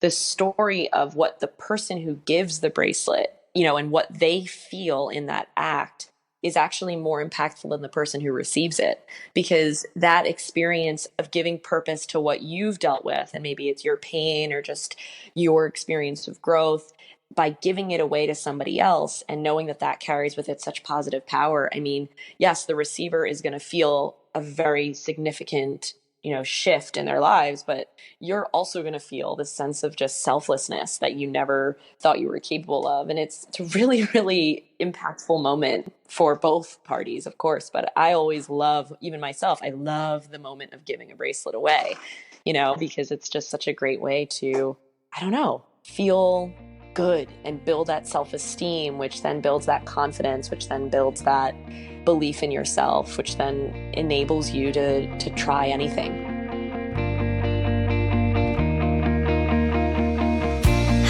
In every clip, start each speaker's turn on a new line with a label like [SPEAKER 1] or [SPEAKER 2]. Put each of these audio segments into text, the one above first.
[SPEAKER 1] the story of what the person who gives the bracelet, and what they feel in that act is actually more impactful than the person who receives it, because that experience of giving purpose to what you've dealt with, and maybe it's your pain or just your experience of growth, by giving it away to somebody else and knowing that that carries with it such positive power. I mean, yes, the receiver is going to feel a very significant, shift in their lives, but you're also going to feel this sense of just selflessness that you never thought you were capable of. And it's a really, really impactful moment for both parties, of course. But I always love, even myself, I love the moment of giving a bracelet away, because it's just such a great way to, I don't know, feel good and build that self-esteem, which then builds that confidence, which then builds that belief in yourself, which then enables you to try anything.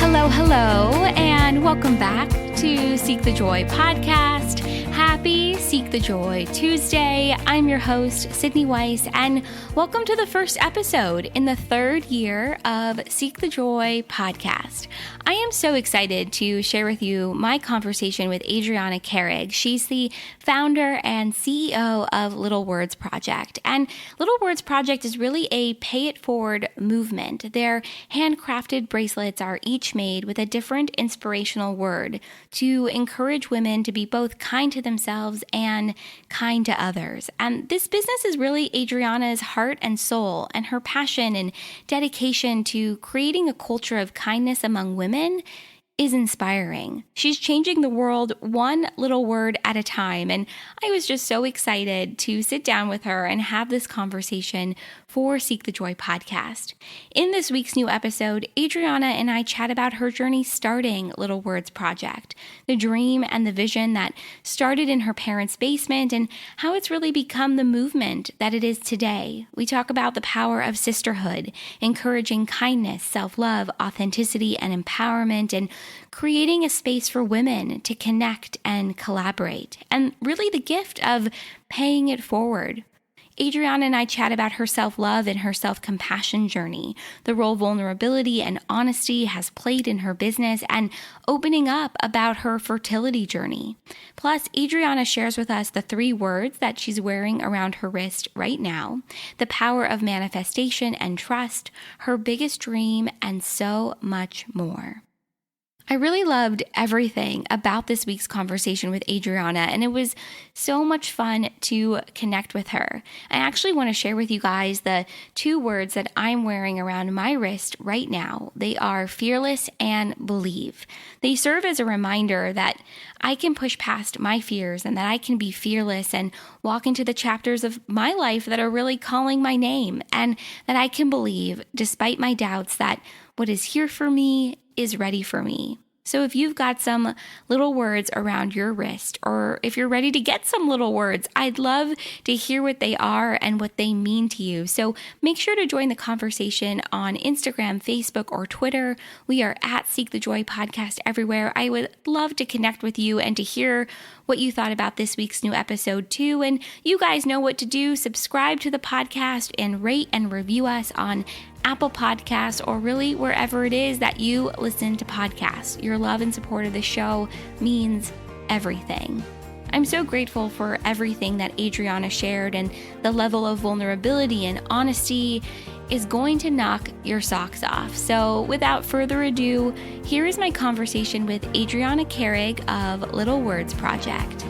[SPEAKER 2] Hello, and welcome back to Seek the Joy podcast. Happy Seek the Joy Tuesday. I'm your host, Sydney Weiss, and welcome to the first episode in the third year of Seek the Joy podcast. I am so excited to share with you my conversation with Adriana Carrig. She's the founder and CEO of Little Words Project. And Little Words Project is really a pay it forward movement. Their handcrafted bracelets are each made with a different inspirational word to encourage women to be both kind to themselves and kind to others. And this business is really Adriana's heart and soul, and her passion and dedication to creating a culture of kindness among women is inspiring. She's changing the world one little word at a time, and I was just so excited to sit down with her and have this conversation for Seek the Joy podcast. In this week's new episode, Adriana and I chat about her journey starting Little Words Project, the dream and the vision that started in her parents' basement, and how it's really become the movement that it is today. We talk about the power of sisterhood, encouraging kindness, self-love, authenticity, and empowerment, and creating a space for women to connect and collaborate, and really the gift of paying it forward. Adriana and I chat about her self-love and her self-compassion journey, the role vulnerability and honesty has played in her business, and opening up about her fertility journey. Plus, Adriana shares with us the 3 words that she's wearing around her wrist right now, the power of manifestation and trust, her biggest dream, and so much more. I really loved everything about this week's conversation with Adriana, and it was so much fun to connect with her. I actually want to share with you guys the 2 words that I'm wearing around my wrist right now. They are fearless and believe. They serve as a reminder that I can push past my fears and that I can be fearless and walk into the chapters of my life that are really calling my name, and that I can believe, despite my doubts, that what is here for me is ready for me. So if you've got some little words around your wrist, or if you're ready to get some little words, I'd love to hear what they are and what they mean to you. So make sure to join the conversation on Instagram, Facebook, or Twitter. We are at Seek the Joy Podcast everywhere. I would love to connect with you and to hear what you thought about this week's new episode too. And you guys know what to do. Subscribe to the podcast and rate and review us on Apple Podcasts, or really wherever it is that you listen to podcasts. Your love and support of the show means everything. I'm so grateful for everything that Adriana shared, and the level of vulnerability and honesty is going to knock your socks off. So without further ado, here is my conversation with Adriana Carrig of Little Words Project.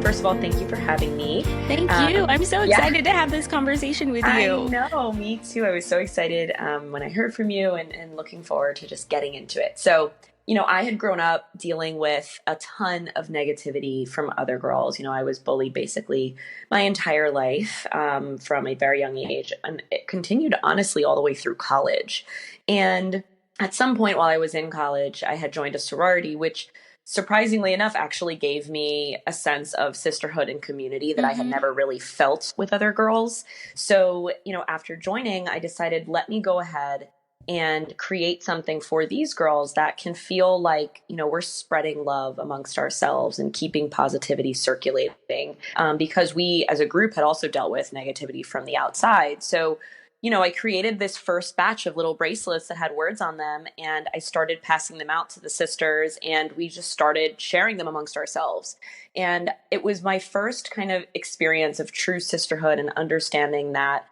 [SPEAKER 1] First of all, thank you for having me.
[SPEAKER 2] Thank you. I'm so excited to have this conversation with you.
[SPEAKER 1] I know, me too. I was so excited when I heard from you, and looking forward to just getting into it. So, I had grown up dealing with a ton of negativity from other girls. I was bullied basically my entire life from a very young age, and it continued honestly all the way through college. And at some point while I was in college, I had joined a sorority, which surprisingly enough actually gave me a sense of sisterhood and community that I had never really felt with other girls. So, after joining, I decided, let me go ahead and create something for these girls that can feel like, we're spreading love amongst ourselves and keeping positivity circulating, because we as a group had also dealt with negativity from the outside. So I created this first batch of little bracelets that had words on them, and I started passing them out to the sisters, and we just started sharing them amongst ourselves. And it was my first kind of experience of true sisterhood and understanding that,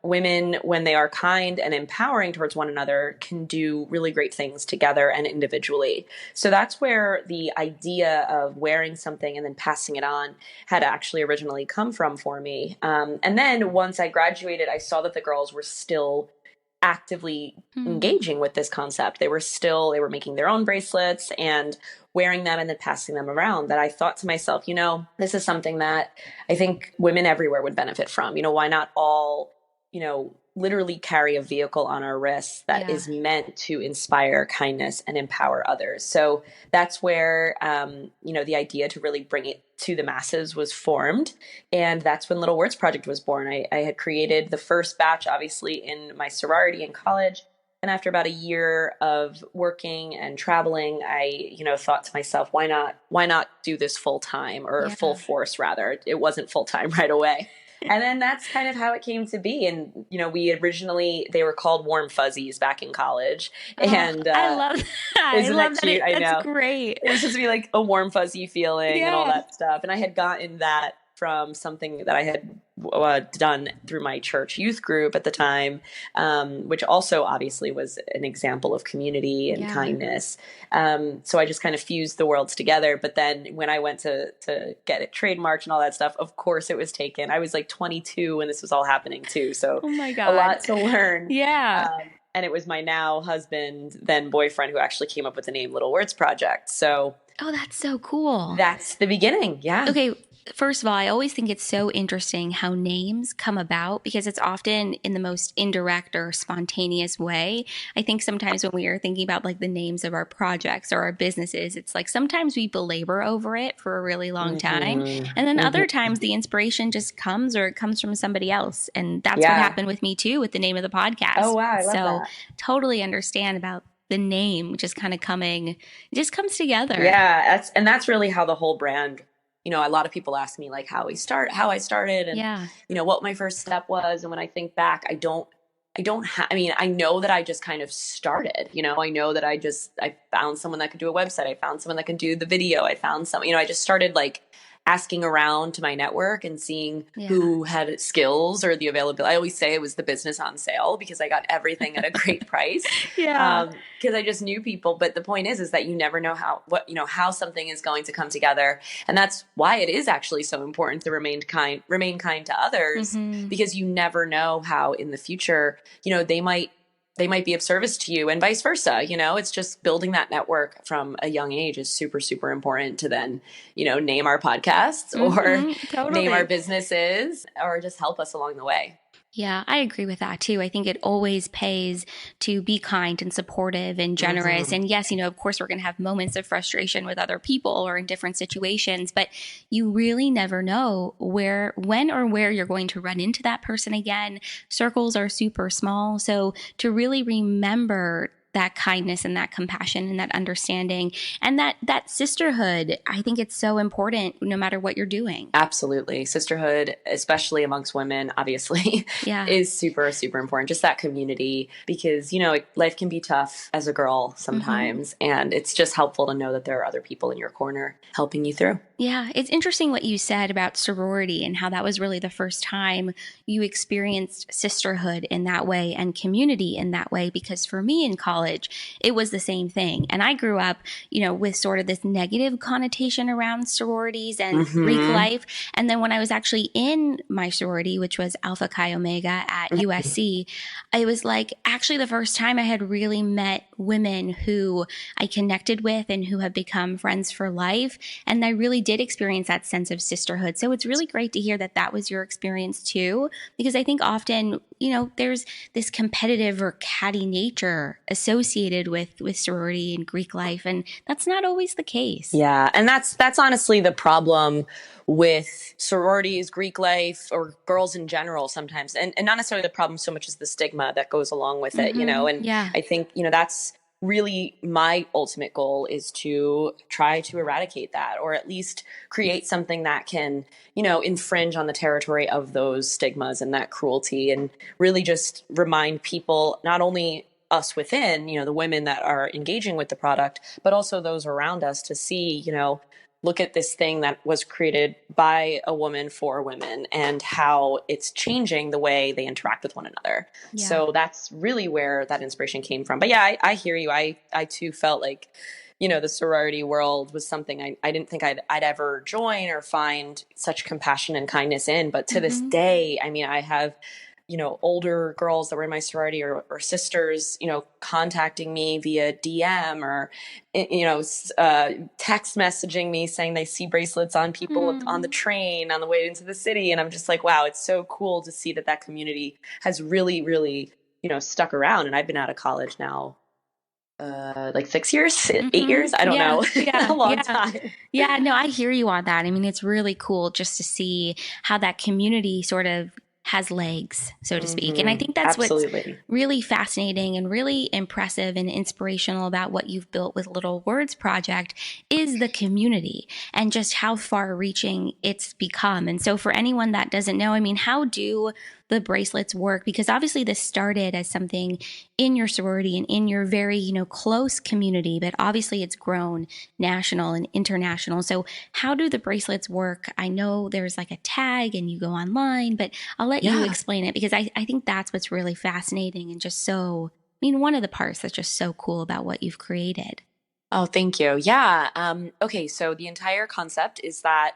[SPEAKER 1] women, when they are kind and empowering towards one another, can do really great things together and individually. So that's where the idea of wearing something and then passing it on had actually originally come from for me. And then once I graduated, I saw that the girls were still actively engaging with this concept. They were making their own bracelets and wearing them and then passing them around, that I thought to myself, this is something that I think women everywhere would benefit from. Why not all, literally carry a vehicle on our wrists that is meant to inspire kindness and empower others. So that's where, the idea to really bring it to the masses was formed. And that's when Little Words Project was born. I had created the first batch, obviously, in my sorority in college. And after about a year of working and traveling, I, thought to myself, why not do this full time, or full force rather? It wasn't full time right away. And then that's kind of how it came to be. And, they were called Warm Fuzzies back in college. And
[SPEAKER 2] I love that.
[SPEAKER 1] Isn't that cute? I know.
[SPEAKER 2] That's great.
[SPEAKER 1] It was just to be like a warm, fuzzy feeling and all that stuff. And I had gotten that from something that I had done through my church youth group at the time, which also obviously was an example of community and kindness. So I just kind of fused the worlds together. But then when I went to get it trademarked and all that stuff, of course it was taken. I was like 22 when this was all happening too. So
[SPEAKER 2] oh my God,
[SPEAKER 1] a lot to learn.
[SPEAKER 2] Yeah.
[SPEAKER 1] And it was my now husband, then boyfriend, who actually came up with the name Little Words Project. So
[SPEAKER 2] oh, that's so cool.
[SPEAKER 1] That's the beginning. Yeah.
[SPEAKER 2] Okay. First of all, I always think it's so interesting how names come about, because it's often in the most indirect or spontaneous way. I think sometimes when we are thinking about like the names of our projects or our businesses, it's like sometimes we belabor over it for a really long time. And then other times the inspiration just comes, or it comes from somebody else. And that's what happened with me too, with the name of the podcast.
[SPEAKER 1] Oh, wow. I love that.
[SPEAKER 2] Totally understand about the name just kind of coming, it just comes together.
[SPEAKER 1] Yeah. That's really how the whole brand, a lot of people ask me like how I started and, what my first step was. And when I think back, I know that I just kind of started, I know that I found someone that could do a website. I found someone that could do the video. I found someone, I just started like asking around to my network and seeing who had skills or the availability. I always say it was the business on sale, because I got everything at a great price. Because I just knew people. But the point is that you never know how something is going to come together. And that's why it is actually so important to remain kind to others, because you never know how in the future, they might be of service to you, and vice versa. It's just building that network from a young age is super, super important to then, name our podcasts or name our businesses, or just help us along the way.
[SPEAKER 2] Yeah, I agree with that too. I think it always pays to be kind and supportive and generous. And yes, of course, we're going to have moments of frustration with other people or in different situations, but you really never know when or where you're going to run into that person again. Circles are super small. So to really remember that kindness and that compassion and that understanding and that sisterhood, I think it's so important no matter what you're doing.
[SPEAKER 1] Absolutely. Sisterhood, especially amongst women, obviously, is super, super important. Just that community, because, life can be tough as a girl sometimes. And it's just helpful to know that there are other people in your corner helping you through.
[SPEAKER 2] Yeah, it's interesting what you said about sorority and how that was really the first time you experienced sisterhood in that way and community in that way, because for me in college, it was the same thing. And I grew up, with sort of this negative connotation around sororities and Greek life. And then when I was actually in my sorority, which was Alpha Chi Omega at USC, it was like actually the first time I had really met women who I connected with and who have become friends for life. And I really did experience that sense of sisterhood. So it's really great to hear that that was your experience too, because I think often there's this competitive or catty nature associated with sorority and Greek life, and that's not always the case.
[SPEAKER 1] Yeah, and that's honestly the problem with sororities, Greek life, or girls in general sometimes. And not necessarily the problem so much as the stigma that goes along with it, and
[SPEAKER 2] Yeah.
[SPEAKER 1] I think, that's really my ultimate goal, is to try to eradicate that, or at least create something that can, infringe on the territory of those stigmas and that cruelty, and really just remind people, not only us within, the women that are engaging with the product, but also those around us, to see, look at this thing that was created by a woman for women, and how it's changing the way they interact with one another.
[SPEAKER 2] Yeah.
[SPEAKER 1] So that's really where that inspiration came from. But yeah, I hear you. I too felt like, the sorority world was something I didn't think I'd ever join or find such compassion and kindness in. But to this day, I mean, I have, older girls that were in my sorority, or sisters, contacting me via DM, or, text messaging me saying they see bracelets on people on the train on the way into the city. And I'm just like, wow, it's so cool to see that community has really, really, stuck around. And I've been out of college now, like 6 years, 8 years. I don't know.
[SPEAKER 2] Yeah.
[SPEAKER 1] A long time.
[SPEAKER 2] Yeah, no, I hear you on that. I mean, it's really cool just to see how that community sort of has legs, so to speak. And I think that's what's really fascinating and really impressive and inspirational about what you've built with Little Words Project is the community and just how far reaching it's become. And so for anyone that doesn't know, I mean, how do the bracelets work? Because obviously this started as something in your sorority and in your very, close community, but obviously it's grown national and international. So how do the bracelets work? I know there's like a tag and you go online, but I'll let you explain it, because I think that's what's really fascinating and just so, one of the parts that's just so cool about what you've created.
[SPEAKER 1] Oh, thank you. Yeah. Okay. So the entire concept is that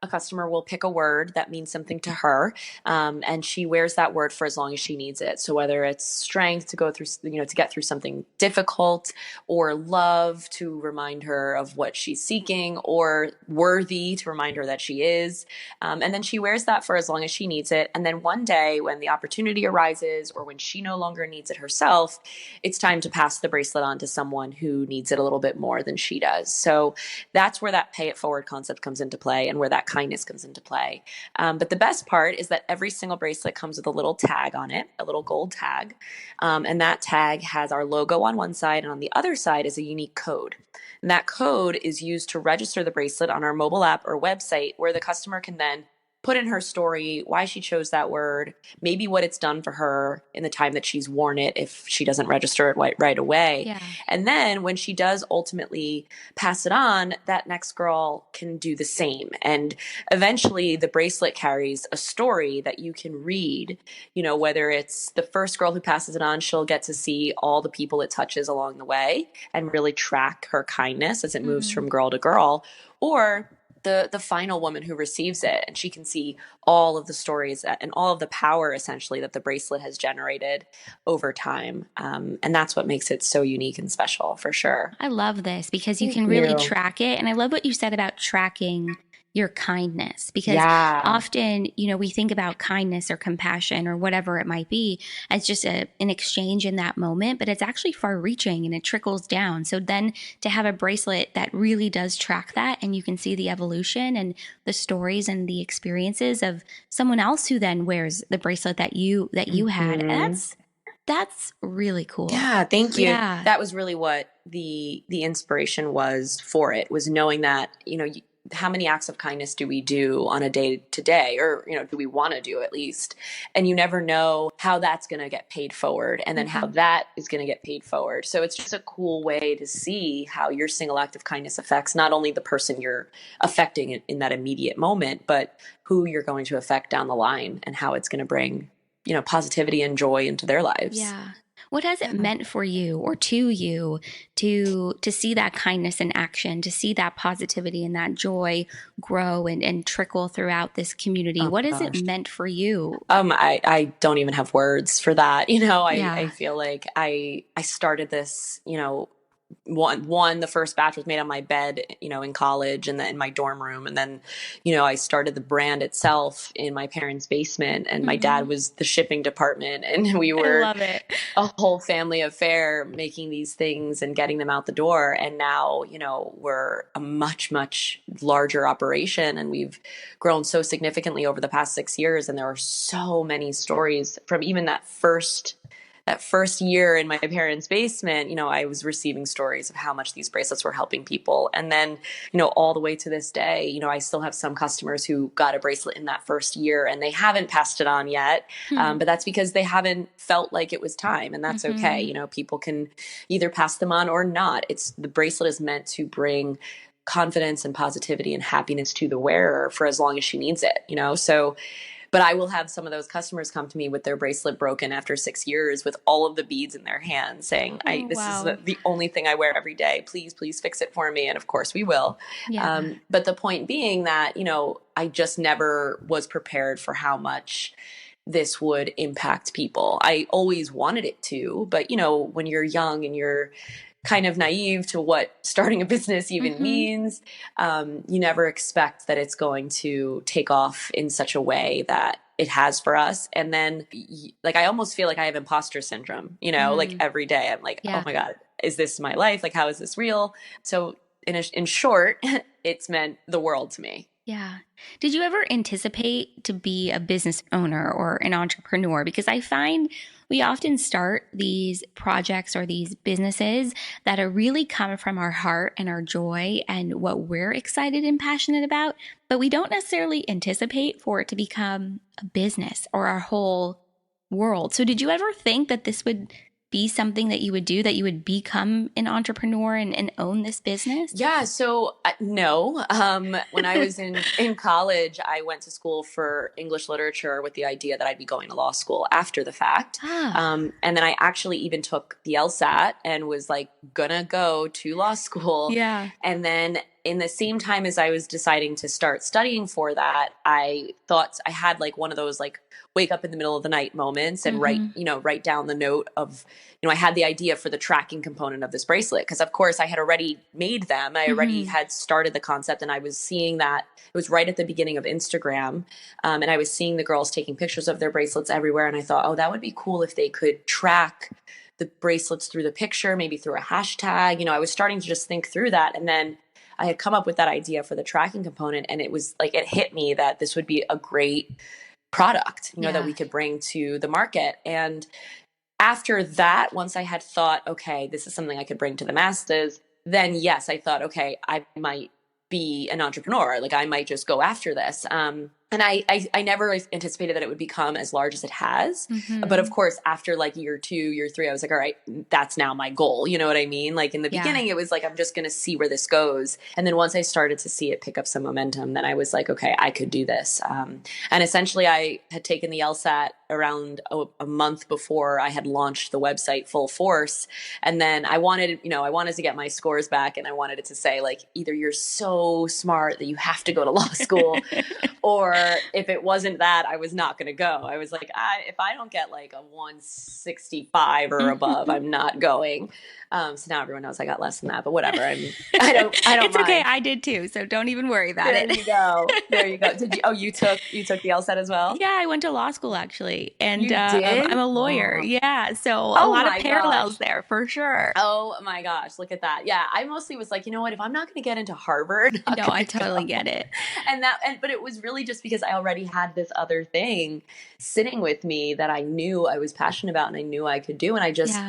[SPEAKER 1] a customer will pick a word that means something to her, and she wears that word for as long as she needs it. So whether it's strength to go through, to get through something difficult, or love to remind her of what she's seeking, or worthy to remind her that she is. And then she wears that for as long as she needs it. And then one day when the opportunity arises, or when she no longer needs it herself, it's time to pass the bracelet on to someone who needs it a little bit more than she does. So that's where that pay it forward concept comes into play, and where that kindness comes into play. But the best part is that every single bracelet comes with a little tag on it, a little gold tag. And that tag has our logo on one side, and on the other side is a unique code. And that code is used to register the bracelet on our mobile app or website, where the customer can then put in her story why she chose that word, maybe what it's done for her in the time that she's worn it, if she doesn't register it right away.
[SPEAKER 2] Yeah.
[SPEAKER 1] And then when she does ultimately pass it on, that next girl can do the same. And eventually the bracelet carries a story that you can read, whether it's the first girl who passes it on, she'll get to see all the people it touches along the way and really track her kindness as it moves from girl to girl, or the final woman who receives it, and she can see all of the stories and all of the power essentially that the bracelet has generated over time. And that's what makes it so unique and special, for sure.
[SPEAKER 2] I love this because you can really track it. And I love what you said about tracking your kindness, because often, we think about kindness or compassion or whatever it might be as just an exchange in that moment, but it's actually far reaching and it trickles down. So then to have a bracelet that really does track that, and you can see the evolution and the stories and the experiences of someone else who then wears the bracelet that you had. That's really cool.
[SPEAKER 1] Yeah, thank you.
[SPEAKER 2] Yeah.
[SPEAKER 1] That was really what the inspiration was for it, was knowing that, how many acts of kindness do we do on a day to day, or, do we want to do at least? And you never know how that's going to get paid forward, and then how that is going to get paid forward. So it's just a cool way to see how your single act of kindness affects not only the person you're affecting in that immediate moment, but who you're going to affect down the line, and how it's going to bring, positivity and joy into their lives.
[SPEAKER 2] Yeah. What has it meant for you or to you to see that kindness in action, to see that positivity and that joy grow and trickle throughout this community? What has it meant for you?
[SPEAKER 1] I don't even have words for that. I feel like I started this, one, the first batch was made on my bed, in college and then in my dorm room. And then, I started the brand itself in my parents' basement, and my dad was the shipping department, and we
[SPEAKER 2] I
[SPEAKER 1] were
[SPEAKER 2] love it.
[SPEAKER 1] a whole family affair making these things and getting them out the door. And now, we're a much, much larger operation, and we've grown so significantly over the past 6 years. And there are so many stories from even that first year in my parents' basement. I was receiving stories of how much these bracelets were helping people. And then, all the way to this day, I still have some customers who got a bracelet in that first year and they haven't passed it on yet. But that's because they haven't felt like it was time, and that's okay. People can either pass them on or not. The bracelet is meant to bring confidence and positivity and happiness to the wearer for as long as she needs it, so. But I will have some of those customers come to me with their bracelet broken after 6 years with all of the beads in their hands saying, this is the only thing I wear every day. Please, please fix it for me. And of course we will.
[SPEAKER 2] Yeah.
[SPEAKER 1] But the point being that, I just never was prepared for how much this would impact people. I always wanted it to, but when you're young and you're kind of naive to what starting a business even means, you never expect that it's going to take off in such a way that it has for us. And then like, I almost feel like I have imposter syndrome, like every day I'm like, oh my God, is this my life? Like, how is this real? So in short, it's meant the world to me.
[SPEAKER 2] Yeah. Did you ever anticipate to be a business owner or an entrepreneur? Because I find we often start these projects or these businesses that are really coming from our heart and our joy and what we're excited and passionate about, but we don't necessarily anticipate for it to become a business or our whole world. So did you ever think that this would be something that you would do, that you would become an entrepreneur and own this business?
[SPEAKER 1] Yeah. So no. When I was in college, I went to school for English literature with the idea that I'd be going to law school after the fact. And then I actually even took the LSAT and was like gonna go to law school.
[SPEAKER 2] Yeah.
[SPEAKER 1] And then in the same time as I was deciding to start studying for that, I thought I had like one of those like wake up in the middle of the night moments and write down the note of, I had the idea for the tracking component of this bracelet. Because of course I had already made them. I already had started the concept, and I was seeing that it was right at the beginning of Instagram. And I was seeing the girls taking pictures of their bracelets everywhere. And I thought, oh, that would be cool if they could track the bracelets through the picture, maybe through a hashtag. I was starting to just think through that. And then I had come up with that idea for the tracking component, and it was like, it hit me that this would be a great product, that we could bring to the market. And after that, once I had thought, okay, this is something I could bring to the masses, then yes, I thought, okay, I might be an entrepreneur. Like, I might just go after this. And I never anticipated that it would become as large as it has. But of course, after like year 2, year 3, I was like, all right, that's now my goal. You know what I mean? Like in the beginning, it was like, I'm just going to see where this goes. And then once I started to see it pick up some momentum, then I was like, okay, I could do this. And essentially I had taken the LSAT around a month before I had launched the website full force. And then I wanted to get my scores back, and I wanted it to say like, either you're so smart that you have to go to law school, or if it wasn't that, I was not going to go. I was like, if I don't get like a 165 or above, I'm not going. So now everyone knows I got less than that, but whatever. I don't
[SPEAKER 2] It's
[SPEAKER 1] mind.
[SPEAKER 2] okay. I did too. So don't even worry about it.
[SPEAKER 1] There you go. You took the LSAT as well?
[SPEAKER 2] Yeah, I went to law school actually. And
[SPEAKER 1] you did?
[SPEAKER 2] I'm a lawyer. Yeah. So a lot of parallels there for sure.
[SPEAKER 1] Oh my gosh. Look at that. Yeah. I mostly was like, you know what, if I'm not going to get into Harvard,
[SPEAKER 2] no, I totally get it.
[SPEAKER 1] But it was really just because I already had this other thing sitting with me that I knew I was passionate about and I knew I could do. And I just,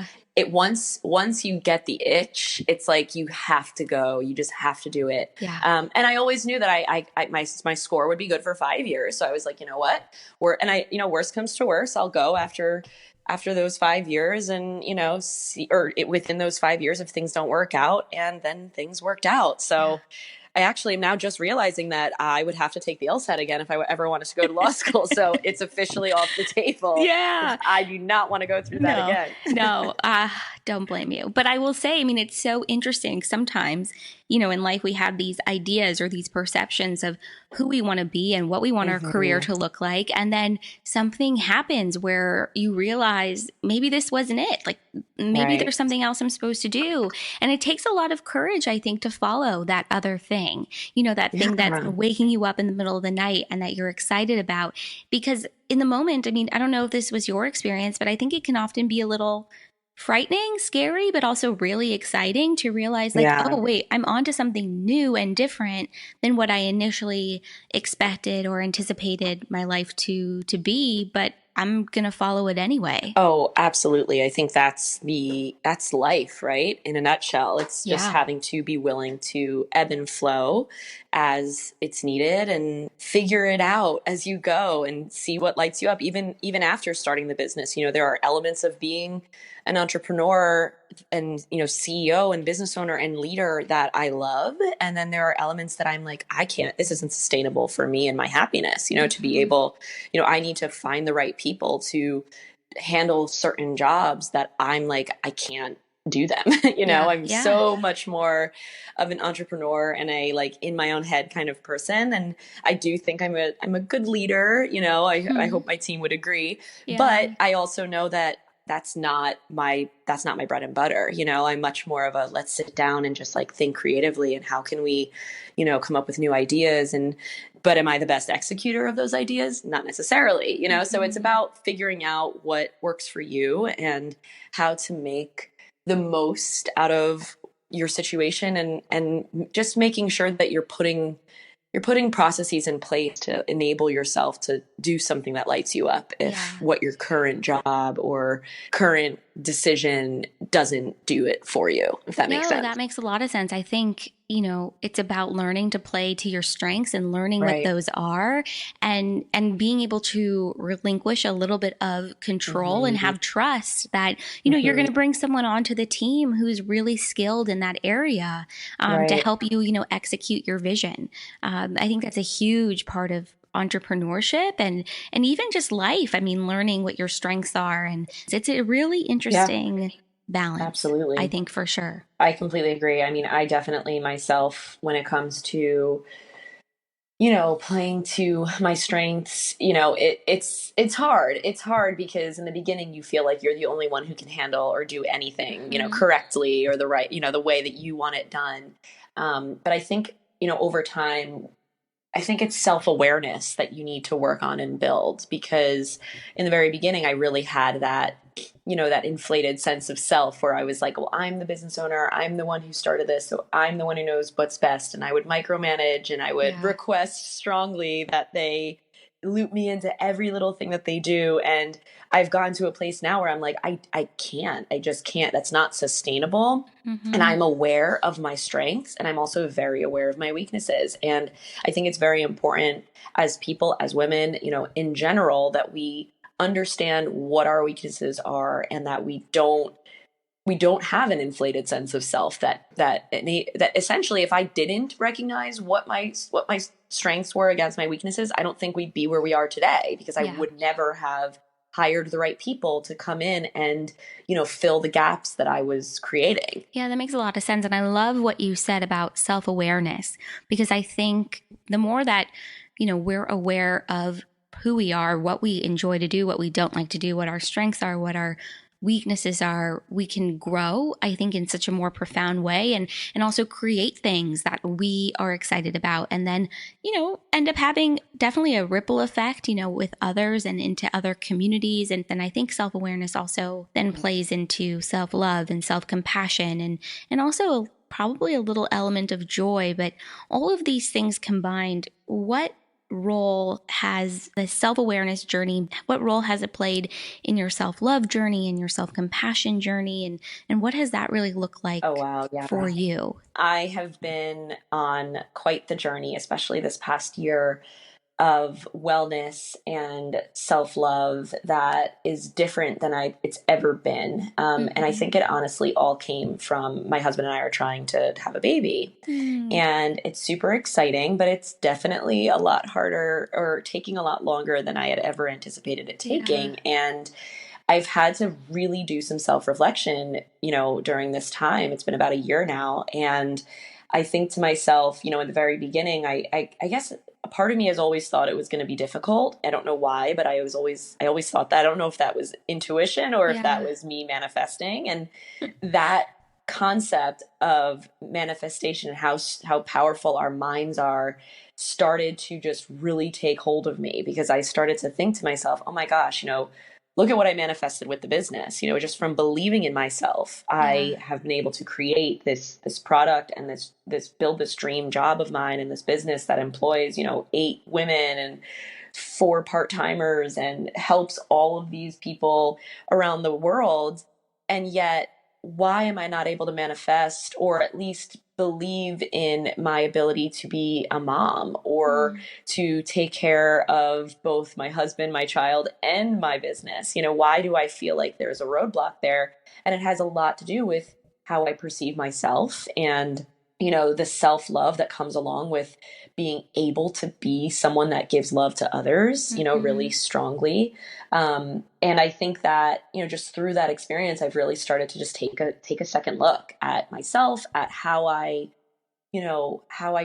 [SPEAKER 1] once you get the itch, it's like, you have to go, you just have to do it.
[SPEAKER 2] Yeah.
[SPEAKER 1] And I always knew that my score would be good for 5 years. So I was like, you know what, worst comes to worst, I'll go after those 5 years and, within those 5 years, if things don't work out. And then things worked out. So I actually am now just realizing that I would have to take the LSAT again if I ever wanted to go to law school. So it's officially off the table.
[SPEAKER 2] Yeah.
[SPEAKER 1] I do not want to go through that again.
[SPEAKER 2] No, don't blame you. But I will say, I mean, it's so interesting. Sometimes, in life we have these ideas or these perceptions of who we want to be and what we want our career to look like. And then something happens where you realize maybe this wasn't it. Like maybe there's something else I'm supposed to do. And it takes a lot of courage, I think, to follow that other thing, that thing that's waking you up in the middle of the night and that you're excited about. Because in the moment, I mean, I don't know if this was your experience, but I think it can often be a little frightening, scary, but also really exciting to realize oh, wait, I'm onto something new and different than what I initially expected or anticipated my life to be, but I'm going to follow it anyway.
[SPEAKER 1] Oh, absolutely. I think that's life, right? In a nutshell, it's just having to be willing to ebb and flow as it's needed and figure it out as you go and see what lights you up. Even after starting the business, there are elements of being an entrepreneur and, CEO and business owner and leader that I love. And then there are elements that I'm like, this isn't sustainable for me and my happiness, to be able, I need to find the right people to handle certain jobs that I'm like, I can't do them. I'm so much more of an entrepreneur and a in my own head kind of person. And I do think I'm a good leader. I hope my team would agree, but I also know that that's not my bread and butter. I'm much more of a, let's sit down and just think creatively and how can we, come up with new ideas. But am I the best executor of those ideas? Not necessarily, so it's about figuring out what works for you and how to make the most out of your situation and just making sure that you're putting processes in place to enable yourself to do something that lights you up if what your current job or current decision doesn't do it for you, if that makes sense.
[SPEAKER 2] That makes a lot of sense. I think, it's about learning to play to your strengths and learning what those are and being able to relinquish a little bit of control and have trust that, you're going to bring someone onto the team who's really skilled in that area to help you, execute your vision. I think that's a huge part of entrepreneurship and even just life. I mean, learning what your strengths are. And it's a really interesting balance.
[SPEAKER 1] Absolutely.
[SPEAKER 2] I think for sure.
[SPEAKER 1] I completely agree. I mean, I definitely myself, when it comes to, playing to my strengths, it's hard. It's hard because in the beginning you feel like you're the only one who can handle or do anything, correctly or the right, the way that you want it done. But I think, over time, I think it's self-awareness that you need to work on and build, because in the very beginning, I really had that, that inflated sense of self where I was like, well, I'm the business owner. I'm the one who started this. So I'm the one who knows what's best. And I would micromanage and I would request strongly that they loop me into every little thing that they do. And I've gone to a place now where I'm like, I just can't. That's not sustainable. And I'm aware of my strengths and I'm also very aware of my weaknesses. And I think it's very important as people, as women, in general, that we understand what our weaknesses are and that we don't have an inflated sense of self that essentially, if I didn't recognize what my strengths were against my weaknesses, I don't think we'd be where we are today, because I would never have hired the right people to come in and, fill the gaps that I was creating.
[SPEAKER 2] Yeah, that makes a lot of sense. And I love what you said about self-awareness, because I think the more that, we're aware of who we are, what we enjoy to do, what we don't like to do, what our strengths are, what our weaknesses are, we can grow, I think, in such a more profound way and also create things that we are excited about. And then, end up having definitely a ripple effect, with others and into other communities. And then I think self-awareness also then plays into self-love and self-compassion and also probably a little element of joy. But all of these things combined, what role has the self-awareness journey, what role has it played in your self-love journey and your self-compassion journey, and what has that really looked like for you?
[SPEAKER 1] I have been on quite the journey, especially this past year, of wellness and self-love that is different than it's ever been. And I think it honestly all came from my husband and I are trying to have a baby. And it's super exciting, but it's definitely a lot harder or taking a lot longer than I had ever anticipated it taking. And I've had to really do some self-reflection, during this time. It's been about a year now. And I think to myself, in the very beginning, I guess a part of me has always thought it was going to be difficult. I don't know why, but I always thought that. I don't know if that was intuition or if that was me manifesting. And that concept of manifestation and how powerful our minds are started to just really take hold of me, because I started to think to myself, oh my gosh, look at what I manifested with the business. Just from believing in myself, I have been able to create this product and this build this dream job of mine and this business that employs, 8 women and 4 part-timers and helps all of these people around the world. And yet, why am I not able to manifest or at least believe in my ability to be a mom or to take care of both my husband, my child, and my business? Why do I feel like there's a roadblock there? And it has a lot to do with how I perceive myself and, the self-love that comes along with being able to be someone that gives love to others, really strongly. And I think that, just through that experience, I've really started to just take a second look at myself, at how I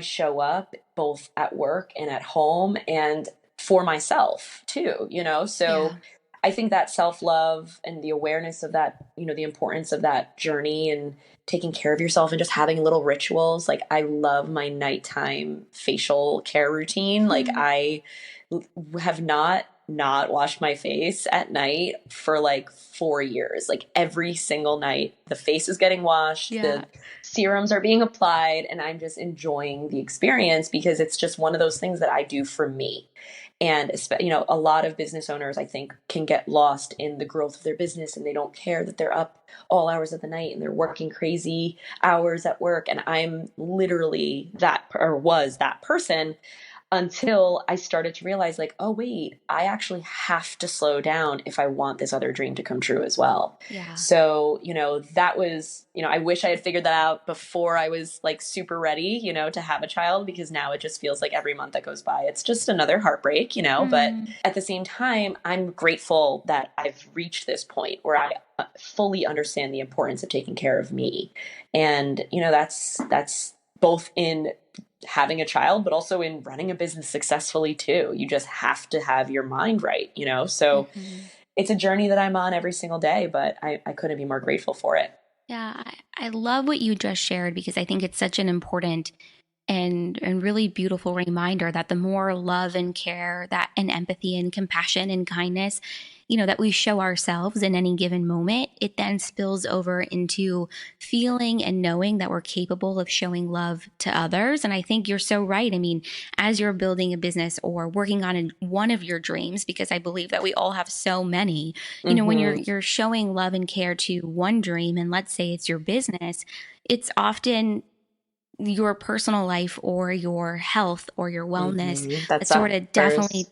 [SPEAKER 1] show up both at work and at home and for myself too, so I think that self-love and the awareness of that, the importance of that journey and taking care of yourself and just having little rituals. Like, I love my nighttime facial care routine. Like, I have not washed my face at night for like 4 years. Like, every single night the face is getting washed, the serums are being applied, and I'm just enjoying the experience because it's just one of those things that I do for me. And, a lot of business owners, I think, can get lost in the growth of their business, and they don't care that they're up all hours of the night and they're working crazy hours at work. And I'm literally was that person until I started to realize, like, oh, wait, I actually have to slow down if I want this other dream to come true as well. So, that was, I wish I had figured that out before I was like super ready, to have a child, because now it just feels like every month that goes by, it's just another heartbreak, but at the same time, I'm grateful that I've reached this point where I fully understand the importance of taking care of me. And, that's both in having a child, but also in running a business successfully too. You just have to have your mind right, so it's a journey that I'm on every single day, but I couldn't be more grateful for it.
[SPEAKER 2] Yeah, I love what you just shared, because I think it's such an important and really beautiful reminder that the more love and care and empathy and compassion and kindness, that we show ourselves in any given moment, it then spills over into feeling and knowing that we're capable of showing love to others. And I think you're so right. I mean, as you're building a business or working on one of your dreams, because I believe that we all have so many, when you're showing love and care to one dream, and let's say it's your business, it's often your personal life or your health or your wellness that sort of definitely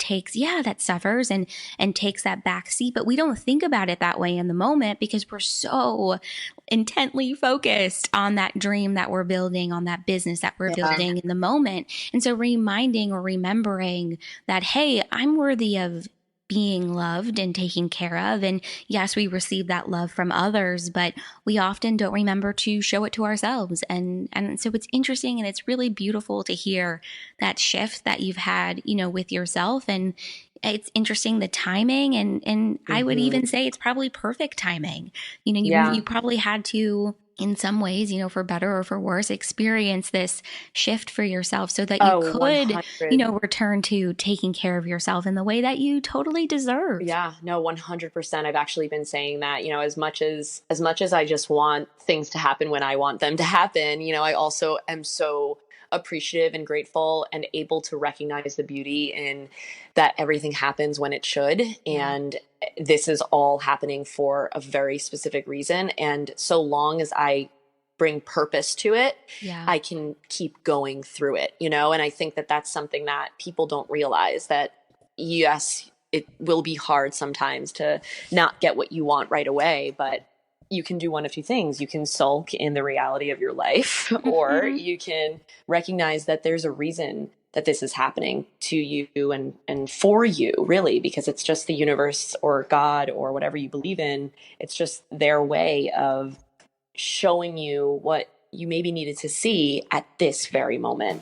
[SPEAKER 2] that suffers and takes that back seat. But we don't think about it that way in the moment, because we're so intently focused on that dream that we're building, on that business that we're building in the moment. And so reminding or remembering that, hey, I'm worthy of being loved and taken care of. And yes, we receive that love from others, but we often don't remember to show it to ourselves. And so it's interesting, and it's really beautiful to hear that shift that you've had, with yourself. And it's interesting, the timing, and I would even say it's probably perfect timing. You probably had to, in some ways, for better or for worse, experience this shift for yourself so that you could,
[SPEAKER 1] 100.
[SPEAKER 2] Return to taking care of yourself in the way that you totally deserve.
[SPEAKER 1] Yeah, no, 100%. I've actually been saying that, as much as I just want things to happen when I want them to happen, I also am so appreciative and grateful and able to recognize the beauty in that everything happens when it should. And this is all happening for a very specific reason. And so long as I bring purpose to it,
[SPEAKER 2] Yeah.
[SPEAKER 1] I can keep going through it, you know? And I think that that's something that people don't realize, that yes, it will be hard sometimes to not get what you want right away, but you can do one of two things. You can sulk in the reality of your life, or you can recognize that there's a reason that this is happening to you and for you, really, because it's just the universe or God or whatever you believe in. It's just their way of showing you what you maybe needed to see at this very moment.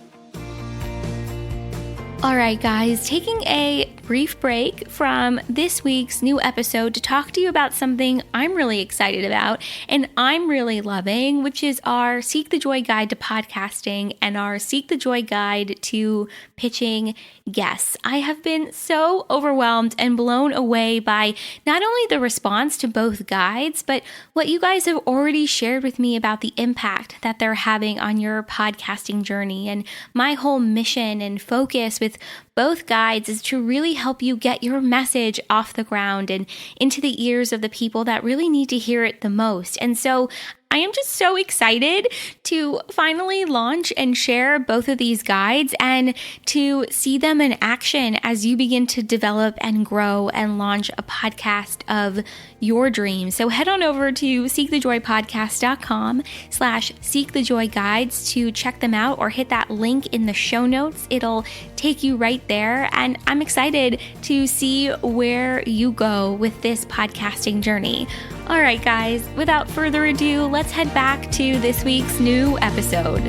[SPEAKER 2] All right, guys, taking a brief break from this week's new episode to talk to you about something I'm really excited about and I'm really loving, which is our Seek the Joy Guide to Podcasting and our Seek the Joy Guide to Pitching Guests. I have been so overwhelmed and blown away by not only the response to both guides, but what you guys have already shared with me about the impact that they're having on your podcasting journey. And my whole mission and focus with both guides is to really help you get your message off the ground and into the ears of the people that really need to hear it the most. And so I am just so excited to finally launch and share both of these guides and to see them in action as you begin to develop and grow and launch a podcast of your dreams. So head on over to seekthejoypodcast.com/seekthejoyguides to check them out, or hit that link in the show notes. It'll take you right there. And I'm excited to see where you go with this podcasting journey. All right, guys, without further ado, let's head back to this week's new episode.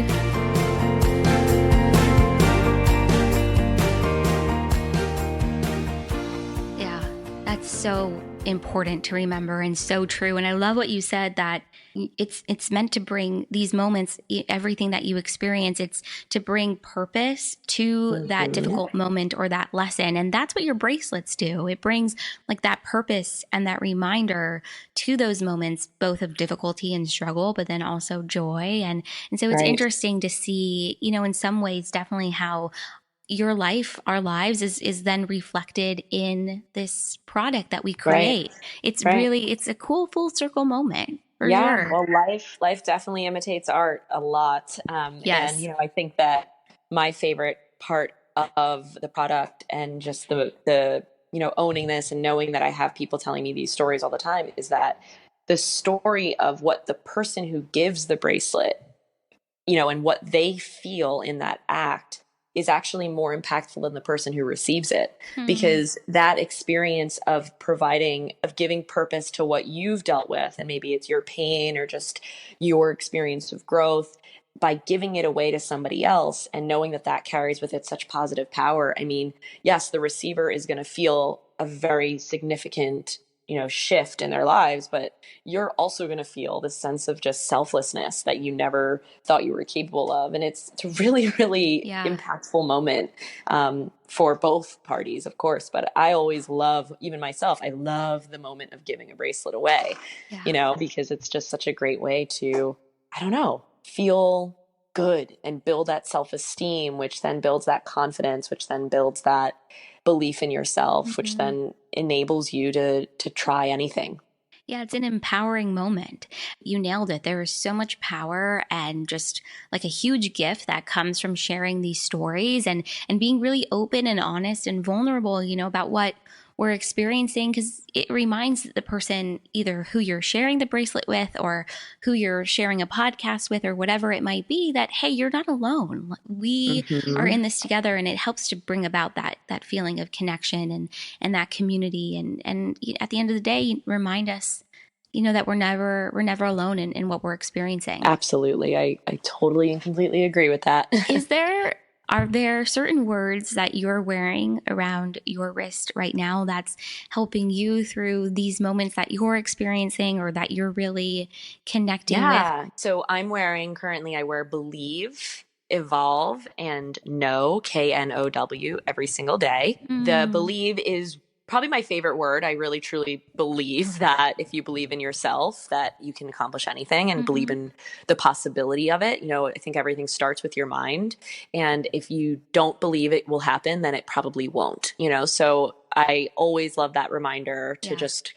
[SPEAKER 2] Yeah, that's so important to remember and so true. And I love what you said, that it's meant to bring these moments, everything that you experience, it's to bring purpose to that difficult moment or that lesson. And that's what your bracelets do. It brings like that purpose and that reminder to those moments, both of difficulty and struggle, but then also joy. And so it's interesting to see, you know, in some ways, definitely how your life, our lives is then reflected in this product that we create. It's really, it's a cool full circle moment.
[SPEAKER 1] Yeah,
[SPEAKER 2] Sure.
[SPEAKER 1] well, life definitely imitates art a lot.
[SPEAKER 2] Yes.
[SPEAKER 1] And, you know, I think that my favorite part of the product and just the, you know, owning this and knowing that I have people telling me these stories all the time is that the story of what the person who gives the bracelet, you know, and what they feel in that act is actually more impactful than the person who receives it, because that experience of giving purpose to what you've dealt with, and maybe it's your pain or just your experience of growth, by giving it away to somebody else and knowing that that carries with it such positive power. I mean, yes, the receiver is going to feel a very significant, you know, shift in their lives, but you're also going to feel this sense of just selflessness that you never thought you were capable of. And it's a really, really impactful moment for both parties, of course. But I always love, even myself, I love the moment of giving a bracelet away, you know, because it's just such a great way to, I don't know, feel good and build that self-esteem, which then builds that confidence, which then builds that belief in yourself, which then enables you to try anything.
[SPEAKER 2] Yeah, it's an empowering moment. You nailed it. There is so much power and just like a huge gift that comes from sharing these stories and being really open and honest and vulnerable, you know, about what we're experiencing, because it reminds the person either who you're sharing the bracelet with or who you're sharing a podcast with or whatever it might be, that, hey, you're not alone. We are in this together, and it helps to bring about that feeling of connection and that community. And at the end of the day, remind us, you know, that we're never alone in what we're experiencing.
[SPEAKER 1] Absolutely. I totally and completely agree with that.
[SPEAKER 2] Are there certain words that you're wearing around your wrist right now that's helping you through these moments that you're experiencing or that you're really connecting with?
[SPEAKER 1] So I wear Believe, Evolve, and Know, KNOW, every single day. The Believe is probably my favorite word. I really truly believe that if you believe in yourself, that you can accomplish anything, and believe in the possibility of it. You know, I think everything starts with your mind. And if you don't believe it will happen, then it probably won't, you know? So I always love that reminder to just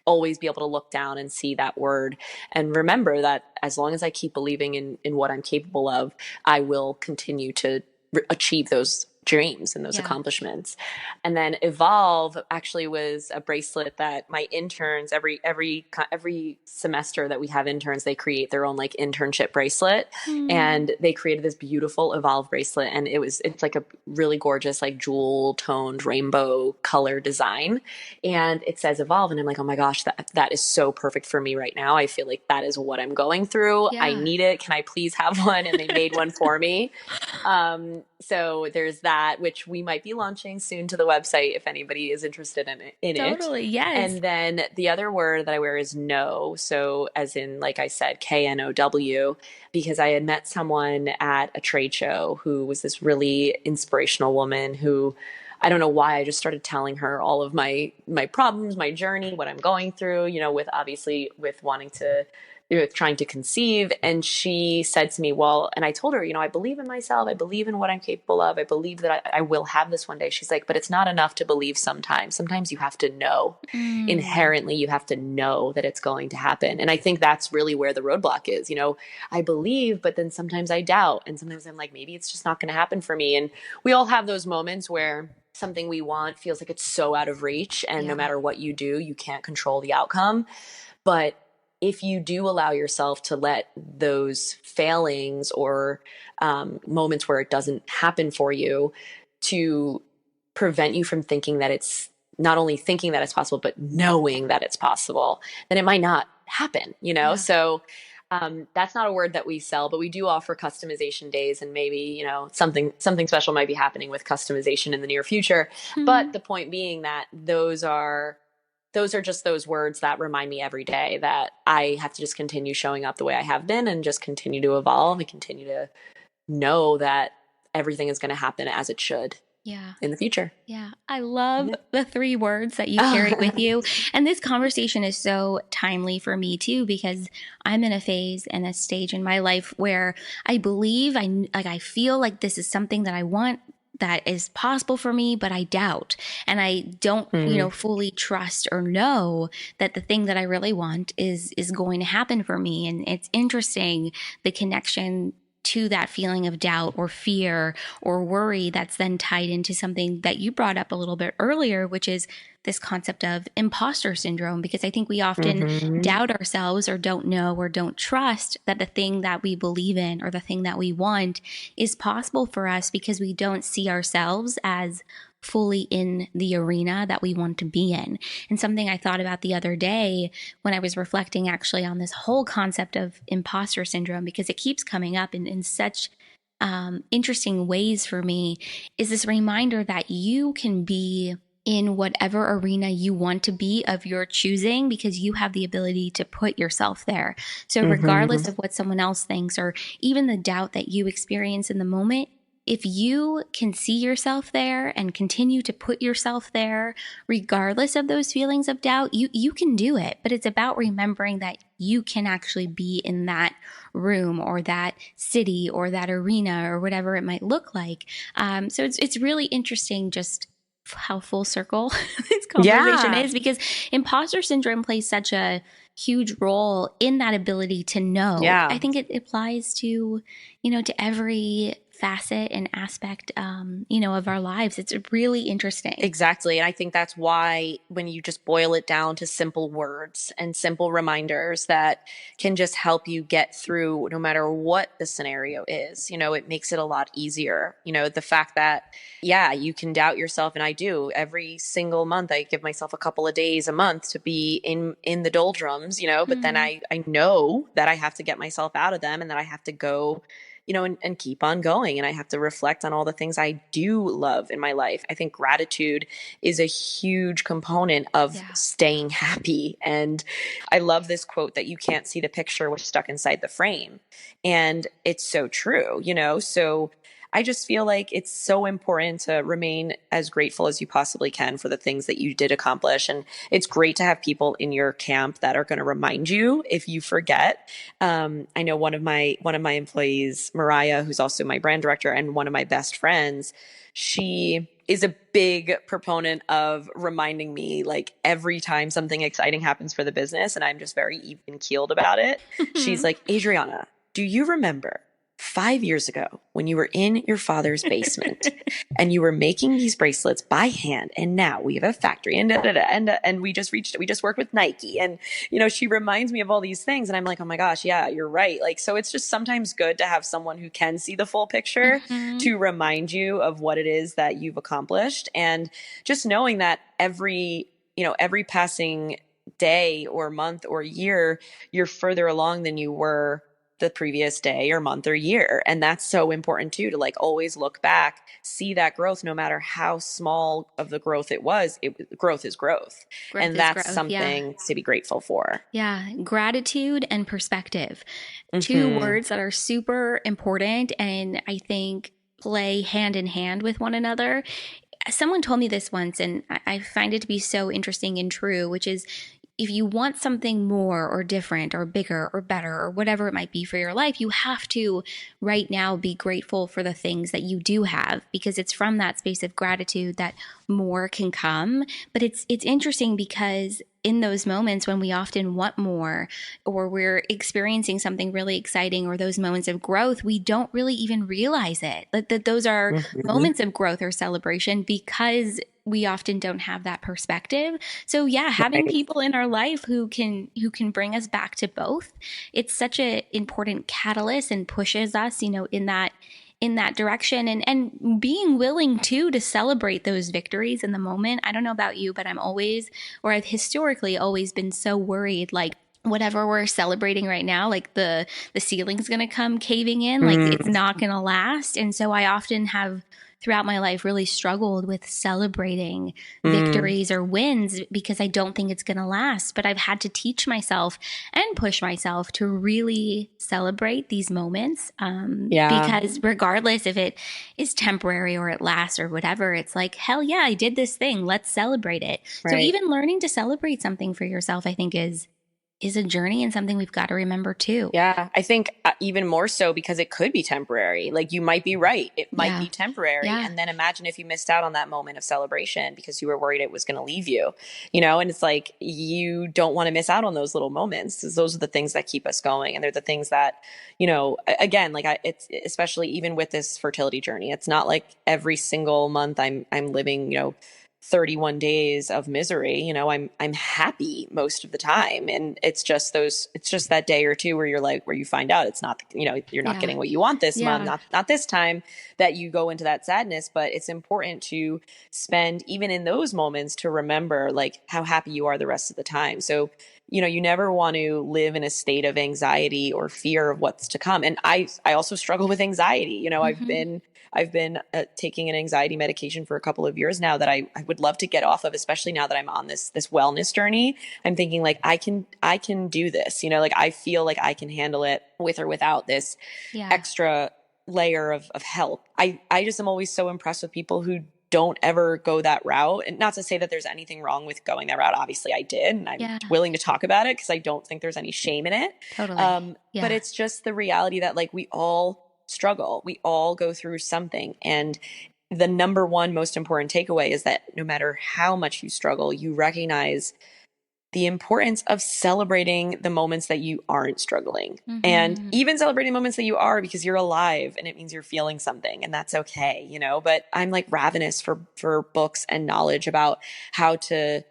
[SPEAKER 1] always be able to look down and see that word and remember that as long as I keep believing in what I'm capable of, I will continue to achieve those dreams and those accomplishments. And then evolve actually was a bracelet that my interns every semester that we have interns, they create their own like internship bracelet. And they created this beautiful evolve bracelet, and it's like a really gorgeous like jewel toned rainbow color design, and it says evolve, and I'm like, oh my gosh, that is so perfect for me right now. I feel like that is what I'm going through. I need it. Can I please have one? And they made one for me. So there's that, which we might be launching soon to the website if anybody is interested in it.
[SPEAKER 2] Totally, yes.
[SPEAKER 1] And then the other word that I wear is know. So as in, like I said, KNOW, because I had met someone at a trade show who was this really inspirational woman who, I don't know why, I just started telling her all of my problems, my journey, what I'm going through, with wanting to, with trying to conceive. And she said to me, well, and I told her, I believe in myself. I believe in what I'm capable of. I believe that I will have this one day. She's like, but it's not enough to believe sometimes. Sometimes you have to know. Inherently, you have to know that it's going to happen. And I think that's really where the roadblock is. I believe, but then sometimes I doubt. And sometimes I'm like, maybe it's just not going to happen for me. And we all have those moments where something we want feels like it's so out of reach. And no matter what you do, you can't control the outcome. But if you do allow yourself to let those failings or moments where it doesn't happen for you to prevent you from thinking that it's not only thinking that it's possible, but knowing that it's possible, then it might not happen, So that's not a word that we sell, but we do offer customization days, and maybe, something special might be happening with customization in the near future. But the point being that those are just those words that remind me every day that I have to just continue showing up the way I have been and just continue to evolve and continue to know that everything is going to happen as it should in the future.
[SPEAKER 2] Yeah. I love the 3 words that you carry with you. And this conversation is so timely for me too, because I'm in a phase and a stage in my life where I believe I feel like this is something that I want, that is possible for me, but I doubt. And I don't, fully trust or know that the thing that I really want is going to happen for me. And it's interesting, the connection to that feeling of doubt or fear or worry that's then tied into something that you brought up a little bit earlier, which is this concept of imposter syndrome, because I think we often doubt ourselves or don't know or don't trust that the thing that we believe in or the thing that we want is possible for us because we don't see ourselves as fully in the arena that we want to be in. And something I thought about the other day when I was reflecting actually on this whole concept of imposter syndrome, because it keeps coming up in such interesting ways for me, is this reminder that you can be in whatever arena you want to be of your choosing, because you have the ability to put yourself there. So regardless of what someone else thinks, or even the doubt that you experience in the moment, if you can see yourself there and continue to put yourself there, regardless of those feelings of doubt, you can do it. But it's about remembering that you can actually be in that room or that city or that arena or whatever it might look like. So it's really interesting just how full circle this conversation is, because imposter syndrome plays such a huge role in that ability to know. I think it applies to, to every facet and aspect, of our lives. It's really interesting.
[SPEAKER 1] Exactly. And I think that's why when you just boil it down to simple words and simple reminders that can just help you get through no matter what the scenario is, it makes it a lot easier. The fact that, you can doubt yourself. And I do every single month. I give myself a couple of days a month to be in the doldrums, but then I know that I have to get myself out of them and that I have to go and keep on going. And I have to reflect on all the things I do love in my life. I think gratitude is a huge component of staying happy. And I love this quote that you can't see the picture which is stuck inside the frame. And it's so true, so I just feel like it's so important to remain as grateful as you possibly can for the things that you did accomplish. And it's great to have people in your camp that are going to remind you if you forget. I know one of my employees, Mariah, who's also my brand director and one of my best friends, she is a big proponent of reminding me, like, every time something exciting happens for the business and I'm just very even keeled about it. She's like, Adriana, do you remember 5 years ago when you were in your father's basement and you were making these bracelets by hand, and now we have a factory and we just worked with Nike, and she reminds me of all these things, and I'm like, oh my gosh, yeah, you're right. Like, so it's just sometimes good to have someone who can see the full picture to remind you of what it is that you've accomplished, and just knowing that every passing day or month or year, you're further along than you were the previous day or month or year. And that's so important too, to like always look back, see that growth, no matter how small of the growth it was. Growth is growth. And that's something to be grateful for.
[SPEAKER 2] Yeah. Gratitude and perspective. Two words that are super important and I think play hand in hand with one another. Someone told me this once, and I find it to be so interesting and true, which is, if you want something more or different or bigger or better or whatever it might be for your life, you have to right now be grateful for the things that you do have, because it's from that space of gratitude that more can come. But it's interesting because in those moments when we often want more, or we're experiencing something really exciting, or those moments of growth, we don't really even realize it. That those are moments of growth or celebration, because we often don't have that perspective. So yeah, having people in our life who can bring us back to both, it's such an important catalyst and pushes us, in that direction, and being willing to celebrate those victories in the moment. I don't know about you, but I've historically always been so worried, like, whatever we're celebrating right now, like the ceiling's going to come caving in, like it's not going to last. And so I often have throughout my life really struggled with celebrating victories or wins, because I don't think it's going to last. But I've had to teach myself and push myself to really celebrate these moments. Because regardless if it is temporary or it lasts or whatever, it's like, hell yeah, I did this thing. Let's celebrate it. Right. So even learning to celebrate something for yourself, I think is a journey and something we've got to remember too.
[SPEAKER 1] Yeah, I think even more so because it could be temporary. Like, you might be right. It might be temporary. Yeah. And then imagine if you missed out on that moment of celebration because you were worried it was going to leave you, and it's like, you don't want to miss out on those little moments, because those are the things that keep us going. And they're the things that, again, like it's especially even with this fertility journey, it's not like every single month I'm living, 31 days of misery. I'm happy most of the time. And it's just that day or two where you're like, where you find out it's not, you're not getting what you want this month, not this time, that you go into that sadness. But it's important to spend, even in those moments, to remember like how happy you are the rest of the time. So, you never want to live in a state of anxiety or fear of what's to come. And I also struggle with anxiety. I've been taking an anxiety medication for a couple of years now that I would love to get off of, especially now that I'm on this wellness journey. I'm thinking like, I can do this, like I feel like I can handle it with or without this extra layer of help. I just am always so impressed with people who don't ever go that route. And not to say that there's anything wrong with going that route. Obviously I did. And I'm willing to talk about it because I don't think there's any shame in it.
[SPEAKER 2] Totally.
[SPEAKER 1] But it's just the reality that like we all struggle. We all go through something. And the number one most important takeaway is that no matter how much you struggle, you recognize the importance of celebrating the moments that you aren't struggling, and even celebrating moments that you are, because you're alive and it means you're feeling something, and that's okay, but I'm like ravenous for books and knowledge about how to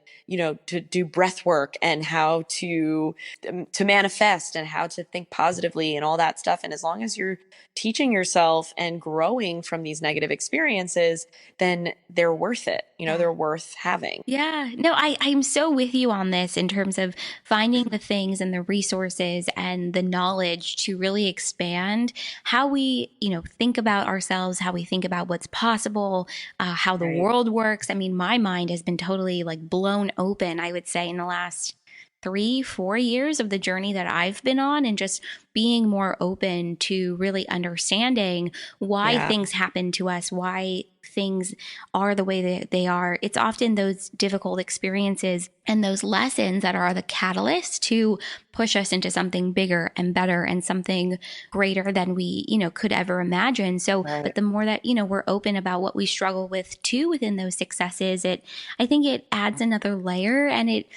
[SPEAKER 1] do breath work and how to manifest and how to think positively and all that stuff. And as long as you're teaching yourself and growing from these negative experiences, then they're worth it. They're worth having.
[SPEAKER 2] Yeah. No, I'm so with you on this in terms of finding the things and the resources and the knowledge to really expand how we, think about ourselves, how we think about what's possible, how the world works. I mean, my mind has been totally like blown open, I would say, in the last 3-4 years of the journey that I've been on, and just being more open to really understanding why things happen to us, why things are the way that they are, it's often those difficult experiences and those lessons that are the catalyst to push us into something bigger and better and something greater than we, could ever imagine. So,
[SPEAKER 1] Right.
[SPEAKER 2] but the more that, we're open about what we struggle with too within those successes, I think it adds another layer, and it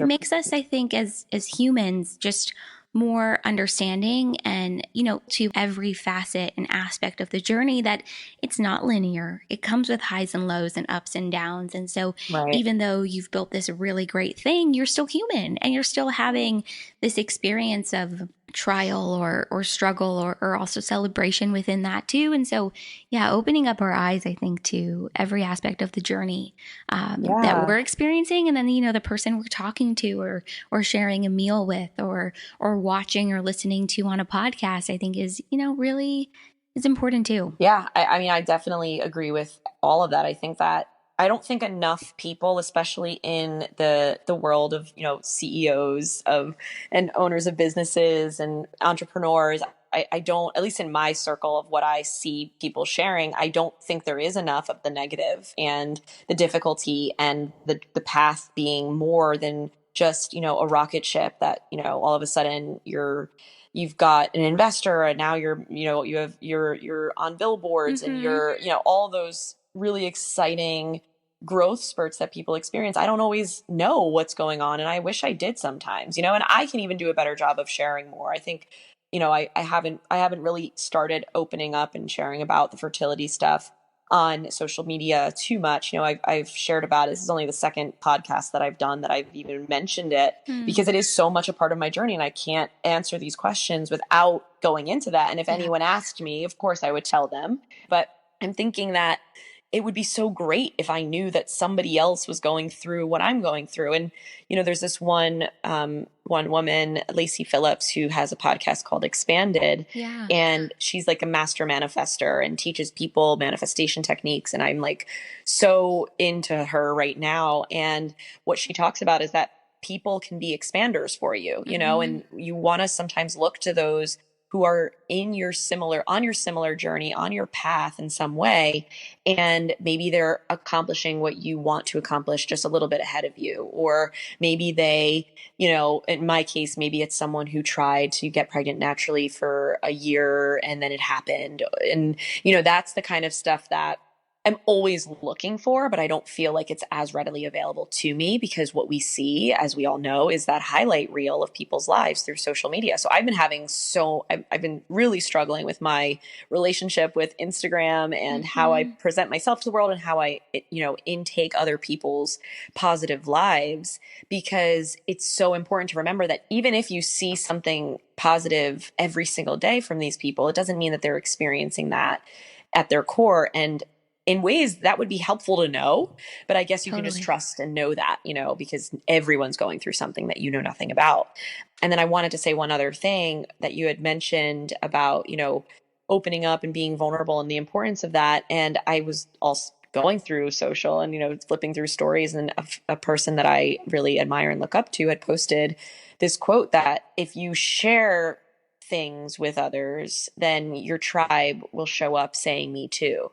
[SPEAKER 2] makes us, I think, as humans, just more understanding and, to every facet and aspect of the journey, that it's not linear. It comes with highs and lows and ups and downs. And so
[SPEAKER 1] Right.
[SPEAKER 2] even though you've built this really great thing, you're still human and you're still having this experience of trial or struggle or also celebration within that too. And so, yeah, opening up our eyes, I think, to every aspect of the journey that we're experiencing, and then the person we're talking to or sharing a meal with or watching or listening to on a podcast, I think is really is important too.
[SPEAKER 1] Yeah, I mean, I definitely agree with all of that. I don't think enough people, especially in the world of, CEOs of and owners of businesses and entrepreneurs, I don't, at least in my circle of what I see people sharing, I don't think there is enough of the negative and the difficulty and the path being more than just, a rocket ship that, all of a sudden you've got an investor and now you're on billboards and you're, all those really exciting growth spurts that people experience. I don't always know what's going on, and I wish I did sometimes, and I can even do a better job of sharing more. I think, I haven't really started opening up and sharing about the fertility stuff on social media too much. I've shared about it. This is only the second podcast that I've done that I've even mentioned it because it is so much a part of my journey, and I can't answer these questions without going into that. And if anyone asked me, of course I would tell them, but I'm thinking that it would be so great if I knew that somebody else was going through what I'm going through. And, there's this one woman, Lacey Phillips, who has a podcast called Expanded.
[SPEAKER 2] Yeah.
[SPEAKER 1] And she's like a master manifester and teaches people manifestation techniques. And I'm like so into her right now. And what she talks about is that people can be expanders for you, and you want to sometimes look to those who are on your similar journey, on your path in some way. And maybe they're accomplishing what you want to accomplish just a little bit ahead of you. Or maybe they, in my case, maybe it's someone who tried to get pregnant naturally for a year and then it happened. And, that's the kind of stuff that I'm always looking for, but I don't feel like it's as readily available to me because what we see, as we all know, is that highlight reel of people's lives through social media. So I've been really struggling with my relationship with Instagram and how I present myself to the world and how I, intake other people's positive lives, because it's so important to remember that even if you see something positive every single day from these people, it doesn't mean that they're experiencing that at their core. And in ways that would be helpful to know, but I guess you can just trust and know that, because everyone's going through something that you know nothing about. And then I wanted to say one other thing that you had mentioned about, opening up and being vulnerable and the importance of that. And I was also going through social and, flipping through stories, and a person that I really admire and look up to had posted this quote that if you share things with others, then your tribe will show up saying me too.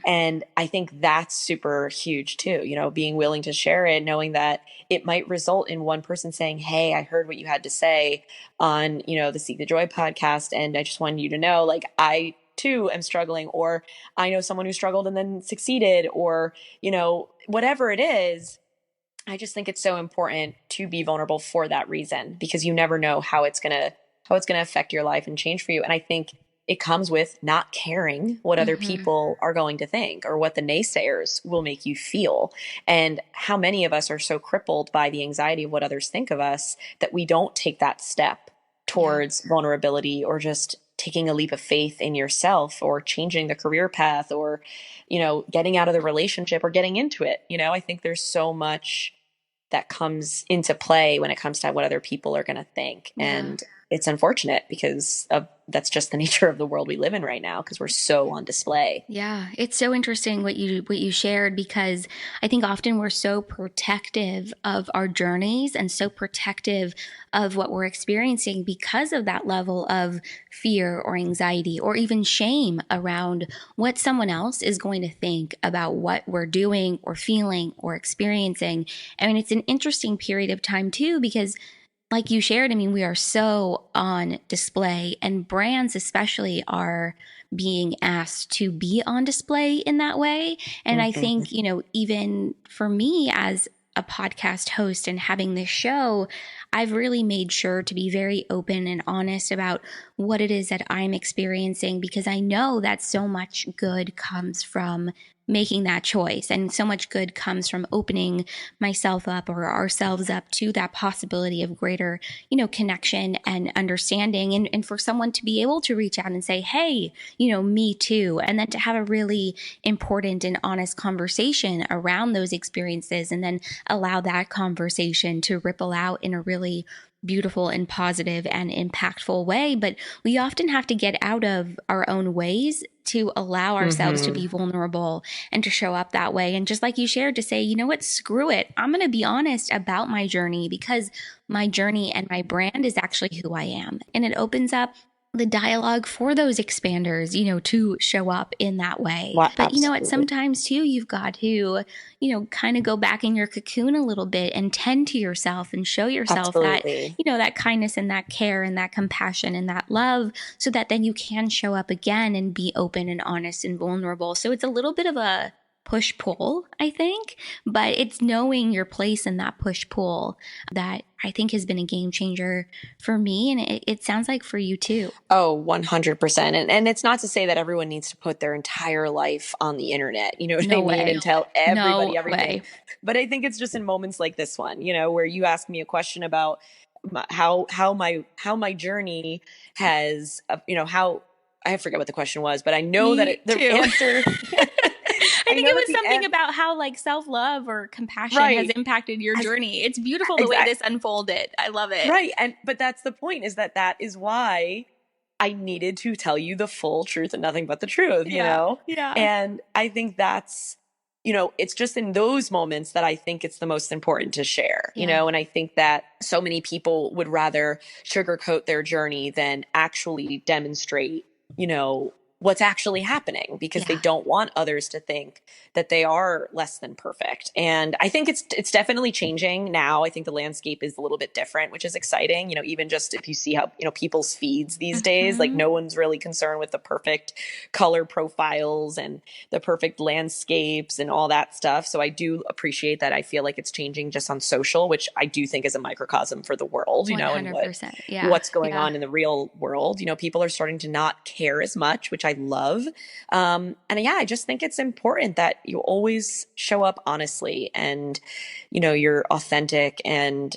[SPEAKER 1] And I think that's super huge too, being willing to share it, knowing that it might result in one person saying, hey, I heard what you had to say on, the Seek the Joy podcast, and I just wanted you to know, like, I too am struggling, or I know someone who struggled and then succeeded, or, whatever it is. I just think it's so important to be vulnerable for that reason, because you never know how it's going to affect your life and change for you. And I think it comes with not caring what other people are going to think or what the naysayers will make you feel. And how many of us are so crippled by the anxiety of what others think of us that we don't take that step towards vulnerability, or just taking a leap of faith in yourself, or changing the career path, or, getting out of the relationship or getting into it. I think there's so much that comes into play when it comes to what other people are going to think. And it's unfortunate because that's just the nature of the world we live in right now, because we're so on display.
[SPEAKER 2] Yeah, it's so interesting what you shared, because I think often we're so protective of our journeys and so protective of what we're experiencing because of that level of fear or anxiety or even shame around what someone else is going to think about what we're doing or feeling or experiencing. I mean, it's an interesting period of time too, because like you shared, I mean, we are so on display, and brands especially are being asked to be on display in that way. And I think, even for me as a podcast host and having this show, I've really made sure to be very open and honest about what it is that I'm experiencing, because I know that so much good comes from making that choice, and so much good comes from opening myself up or ourselves up to that possibility of greater, connection and understanding, and for someone to be able to reach out and say, hey, me too, and then to have a really important and honest conversation around those experiences, and then allow that conversation to ripple out in a really beautiful and positive and impactful way. But we often have to get out of our own ways to allow ourselves to be vulnerable and to show up that way. And just like you shared, to say, you know what, screw it. I'm going to be honest about my journey, because my journey and my brand is actually who I am. And it opens up the dialogue for those expanders, to show up in that way.
[SPEAKER 1] Well,
[SPEAKER 2] but you know what, sometimes too, you've got to, kind of go back in your cocoon a little bit and tend to yourself and show yourself that, that kindness and that care and that compassion and that love, so that then you can show up again and be open and honest and vulnerable. So it's a little bit of a push-pull, I think, but it's knowing your place in that push-pull that I think has been a game changer for me. And it sounds like for you too.
[SPEAKER 1] Oh, 100%. And it's not to say that everyone needs to put their entire life on the internet, you know what I mean? And tell everybody everything. But I think it's just in moments like this one, where you ask me a question about how my journey has, how, I forget what the question was, but I know that the answer...
[SPEAKER 2] I think it was something about how like self-love or compassion has impacted your journey. It's beautiful the way this unfolded. I love it.
[SPEAKER 1] Right. But that's the point, is that is why I needed to tell you the full truth and nothing but the truth, you know?
[SPEAKER 2] Yeah.
[SPEAKER 1] And I think that's, it's just in those moments that I think it's the most important to share, and I think that so many people would rather sugarcoat their journey than actually demonstrate, what's actually happening, because they don't want others to think that they are less than perfect. And I think it's definitely changing now. I think the landscape is a little bit different, which is exciting. Even just if you see how, people's feeds these days, like no one's really concerned with the perfect color profiles and the perfect landscapes and all that stuff. So I do appreciate that. I feel like it's changing just on social, which I do think is a microcosm for the world,
[SPEAKER 2] 100%.
[SPEAKER 1] And what's going on in the real world. People are starting to not care as much, which I love. I just think it's important that you always show up honestly, and, you're authentic, and,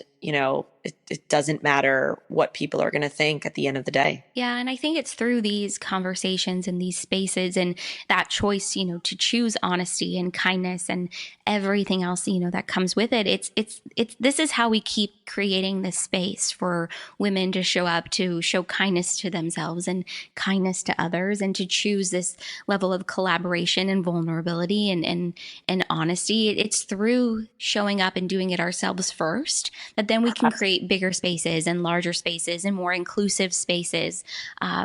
[SPEAKER 1] it doesn't matter what people are going to think at the end of the day.
[SPEAKER 2] Yeah. And I think it's through these conversations and these spaces and that choice, to choose honesty and kindness and everything else, that comes with it. It's this is how we keep creating this space for women to show up, to show kindness to themselves and kindness to others, and to choose this level of collaboration and vulnerability and honesty. It's through showing up and doing it ourselves first that then we can create bigger spaces and larger spaces and more inclusive spaces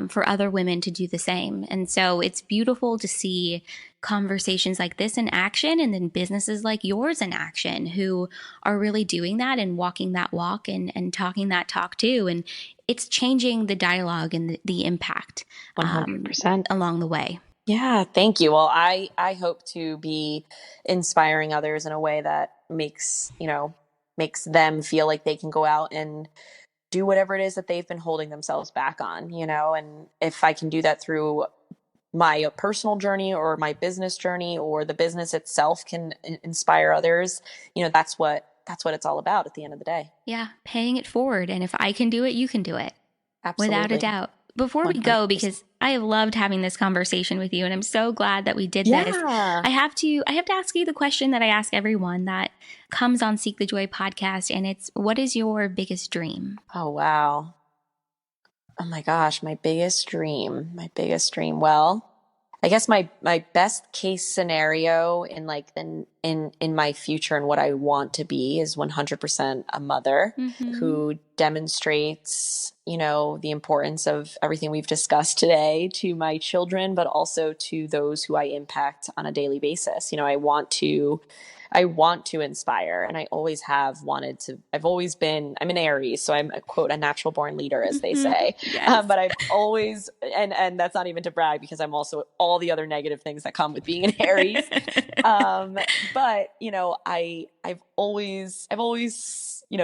[SPEAKER 2] for other women to do the same. And so it's beautiful to see conversations like this in action, and then businesses like yours in action who are really doing that and walking that walk and talking that talk too. And it's changing the dialogue and the impact
[SPEAKER 1] 100%
[SPEAKER 2] along the way.
[SPEAKER 1] Yeah, thank you. Well, I hope to be inspiring others in a way that makes them feel like they can go out and do whatever it is that they've been holding themselves back on, and if I can do that through my personal journey or my business journey, or the business itself can inspire others, that's what it's all about at the end of the day.
[SPEAKER 2] Yeah, paying it forward. And if I can do it, you can do it.
[SPEAKER 1] Absolutely.
[SPEAKER 2] Without a doubt. Before 100%. We go, because I have loved having this conversation with you, and I'm so glad that we did this. I have to ask you the question that I ask everyone that comes on Seek the Joy podcast, and it's, what is your biggest dream?
[SPEAKER 1] Oh, wow. Oh my gosh, my biggest dream. Well, I guess my best case scenario in like in my future and what I want to be is 100% a mother who demonstrates, the importance of everything we've discussed today to my children, but also to those who I impact on a daily basis. I want to inspire, and I always have wanted to. I'm an Aries, so I'm a natural born leader, as they say.
[SPEAKER 2] Yes.
[SPEAKER 1] But I've always, and that's not even to brag, because I'm also all the other negative things that come with being an Aries. But I've always,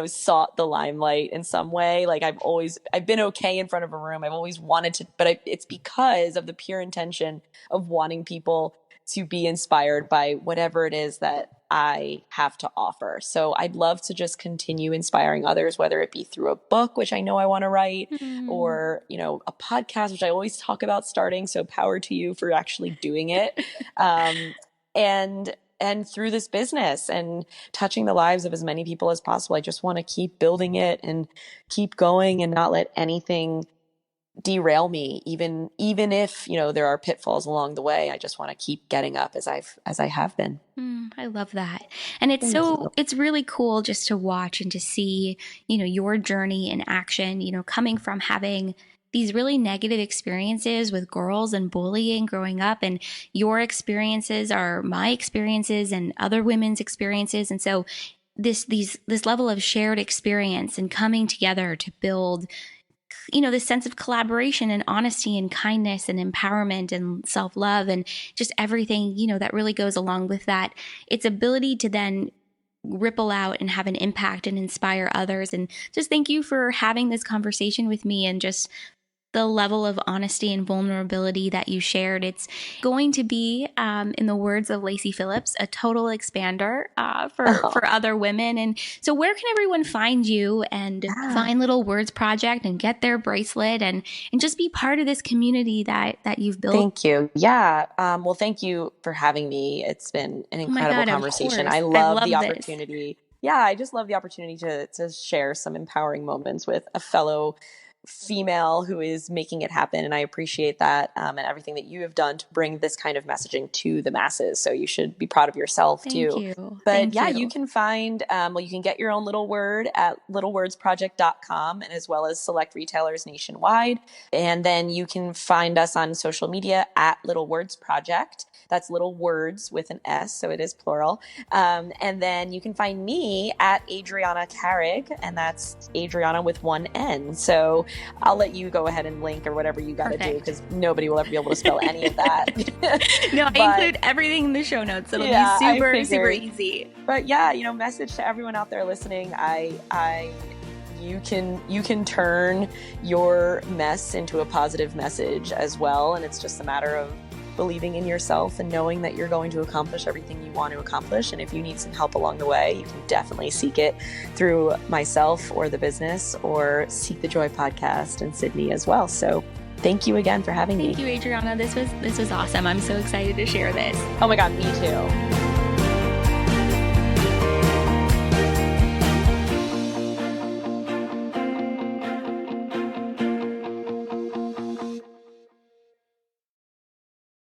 [SPEAKER 1] sought the limelight in some way. Like I've been okay in front of a room. I've always wanted to, but it's because of the pure intention of wanting people to be inspired by whatever it is that I have to offer. So I'd love to just continue inspiring others, whether it be through a book, which I know I want to write, or, a podcast, which I always talk about starting. So power to you for actually doing it. And through this business and touching the lives of as many people as possible. I just want to keep building it and keep going and not let anything derail me, even if there are pitfalls along the way. I just want to keep getting up as I have been.
[SPEAKER 2] I love that. And it's really cool just to watch and to see your journey in action, coming from having these really negative experiences with girls and bullying growing up, and your experiences are my experiences and other women's experiences. And so this level of shared experience and coming together to build this sense of collaboration and honesty and kindness and empowerment and self-love and just everything, that really goes along with that. Its ability to then ripple out and have an impact and inspire others. And just thank you for having this conversation with me and just the level of honesty and vulnerability that you shared. It's going to be, in the words of Lacey Phillips, a total expander for other women. And so where can everyone find you and find Little Words Project and get their bracelet and just be part of this community that you've built?
[SPEAKER 1] Thank you. Yeah. Well, thank you for having me. It's been an incredible conversation. I love the opportunity. Yeah, I just love the opportunity to share some empowering moments with a fellow female who is making it happen. And I appreciate that, and everything that you have done to bring this kind of messaging to the masses. So you should be proud of yourself too.
[SPEAKER 2] Thank you.
[SPEAKER 1] But you can find, you can get your own little word at littlewordsproject.com, and as well as select retailers nationwide. And then you can find us on social media at Little Words Project. That's Little Words with an S, so it is plural. And then you can find me at Adriana Carrig, and that's Adriana with one N. So I'll let you go ahead and link or whatever you got to do, because nobody will ever be able to spell any of that.
[SPEAKER 2] No, I include everything in the show notes. It'll be super easy.
[SPEAKER 1] But message to everyone out there listening. You can turn your mess into a positive message as well. And it's just a matter of believing in yourself and knowing that you're going to accomplish everything you want to accomplish. And if you need some help along the way, you can definitely seek it through myself or the business, or Seek the Joy podcast and Sydney as well. So thank you again for having me.
[SPEAKER 2] Thank you, Adriana. This was awesome. I'm so excited to share this.
[SPEAKER 1] Oh my God, me too.